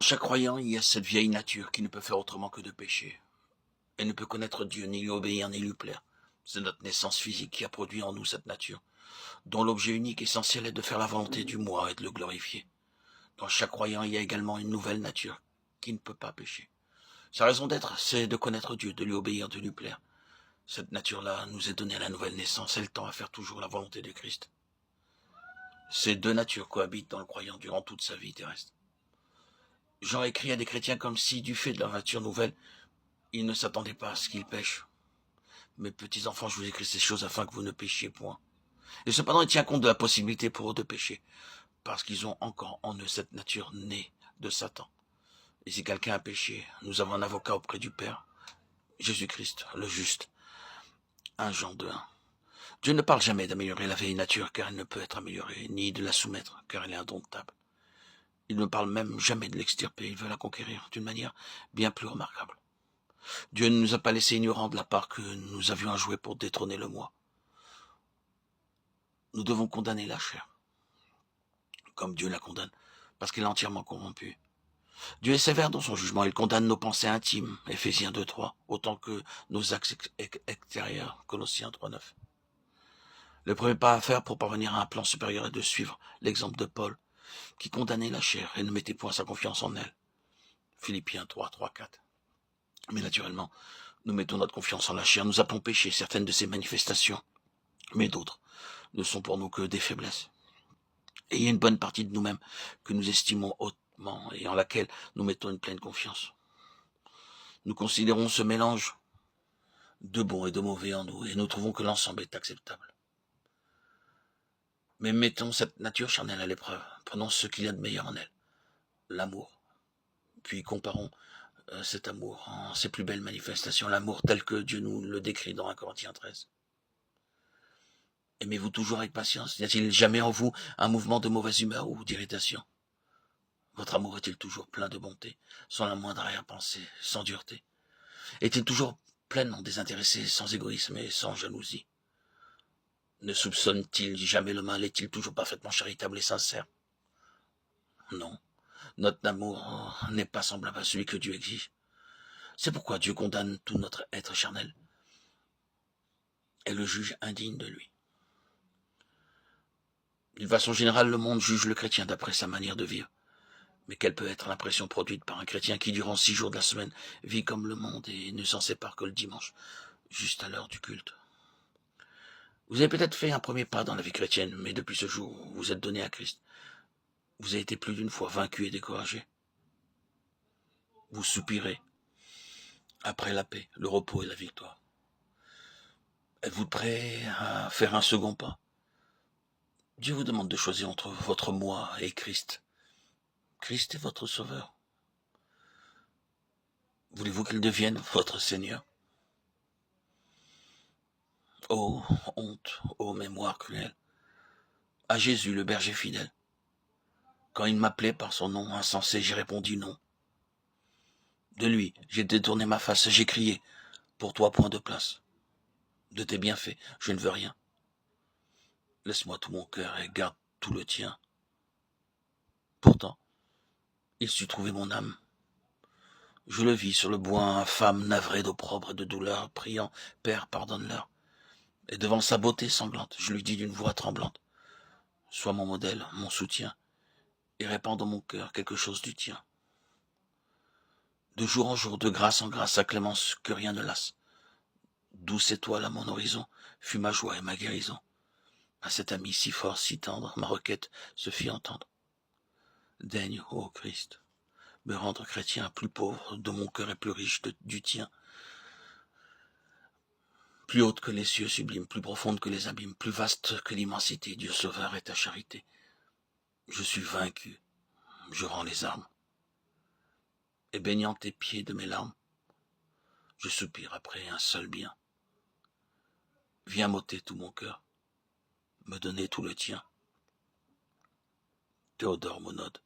Chaque croyant, il y a cette vieille nature qui ne peut faire autrement que de pécher. Elle ne peut connaître Dieu, ni lui obéir, ni lui plaire. C'est notre naissance physique qui a produit en nous cette nature, dont l'objet unique essentiel est de faire la volonté du moi et de le glorifier. Dans chaque croyant, il y a également une nouvelle nature qui ne peut pas pécher. Sa raison d'être, c'est de connaître Dieu, de lui obéir, de lui plaire. Cette nature-là nous est donnée à la nouvelle naissance, elle tend à faire toujours la volonté de Christ. Ces deux natures cohabitent dans le croyant durant toute sa vie terrestre. Jean écrit à des chrétiens comme si, du fait de leur nature nouvelle, ils ne s'attendaient pas à ce qu'ils pêchent. Mes petits enfants, je vous écris ces choses afin que vous ne péchiez point. Et cependant, il tient compte de la possibilité pour eux de pécher, parce qu'ils ont encore en eux cette nature née de Satan. Et si quelqu'un a péché, nous avons un avocat auprès du Père, Jésus-Christ, le juste. 1 Jean 2:1. Dieu ne parle jamais d'améliorer la vieille nature, car elle ne peut être améliorée, ni de la soumettre, car elle est indomptable. Il ne parle même jamais de l'extirper, il veut la conquérir d'une manière bien plus remarquable. Dieu ne nous a pas laissé ignorants de la part que nous avions à jouer pour détrôner le moi. Nous devons condamner la chair, comme Dieu la condamne, parce qu'elle est entièrement corrompue. Dieu est sévère dans son jugement, il condamne nos pensées intimes, Éphésiens 2:3, autant que nos actes extérieurs, Colossiens 3:9. Le premier pas à faire pour parvenir à un plan supérieur est de suivre l'exemple de Paul, qui condamnait la chair et ne mettait point sa confiance en elle, Philippiens 3:4. Mais naturellement, nous mettons notre confiance en la chair, nous appelons péché certaines de ses manifestations, mais d'autres ne sont pour nous que des faiblesses. Et il y a une bonne partie de nous-mêmes que nous estimons hautement et en laquelle nous mettons une pleine confiance. Nous considérons ce mélange de bon et de mauvais en nous et nous trouvons que l'ensemble est acceptable. Mais mettons cette nature charnelle à l'épreuve, prenons ce qu'il y a de meilleur en elle, l'amour, puis comparons cet amour en ses plus belles manifestations, l'amour tel que Dieu nous le décrit dans 1 Corinthiens 13. Aimez-vous toujours avec patience? N'y a-t-il jamais en vous un mouvement de mauvaise humeur ou d'irritation? Votre amour est-il toujours plein de bonté, sans la moindre arrière-pensée, sans dureté? Est-il toujours pleinement désintéressé, sans égoïsme et sans jalousie? Ne soupçonne-t-il jamais le mal? Est-il toujours parfaitement charitable et sincère? Non, notre amour n'est pas semblable à celui que Dieu exige. C'est pourquoi Dieu condamne tout notre être charnel et le juge indigne de lui. D'une façon générale, le monde juge le chrétien d'après sa manière de vivre. Mais quelle peut être l'impression produite par un chrétien qui, durant 6 jours de la semaine, vit comme le monde et ne s'en sépare que le dimanche, juste à l'heure du culte? Vous avez peut-être fait un premier pas dans la vie chrétienne, mais depuis ce jour, vous êtes donné à Christ. Vous avez été plus d'une fois vaincu et découragé. Vous soupirez après la paix, le repos et la victoire. Êtes-vous prêt à faire un second pas? Dieu vous demande de choisir entre votre moi et Christ. Christ est votre sauveur. Voulez-vous qu'il devienne votre Seigneur? Oh, honte, oh mémoire cruelle. À Jésus, le berger fidèle. Quand il m'appelait par son nom insensé, j'ai répondu non. De lui, j'ai détourné ma face, j'ai crié, pour toi point de place. De tes bienfaits, je ne veux rien. Laisse-moi tout mon cœur et garde tout le tien. Pourtant, il sut trouver mon âme. Je le vis sur le bois infâme, navré d'opprobre et de douleur, priant, Père, pardonne-leur. Et devant sa beauté sanglante, je lui dis d'une voix tremblante, sois mon modèle, mon soutien, et répands dans mon cœur quelque chose du tien. De jour en jour, de grâce en grâce, sa clémence que rien ne lasse. Douce étoile à mon horizon, fut ma joie et ma guérison. À cet ami si fort, si tendre, ma requête se fit entendre. Daigne, ô Christ, me rendre chrétien, plus pauvre de mon cœur et plus riche du tien, plus haute que les cieux sublimes, plus profonde que les abîmes, plus vaste que l'immensité, Dieu sauveur est ta charité. Je suis vaincu, je rends les armes, et baignant tes pieds de mes larmes, je soupire après un seul bien. Viens m'ôter tout mon cœur, me donner tout le tien. Théodore Monod.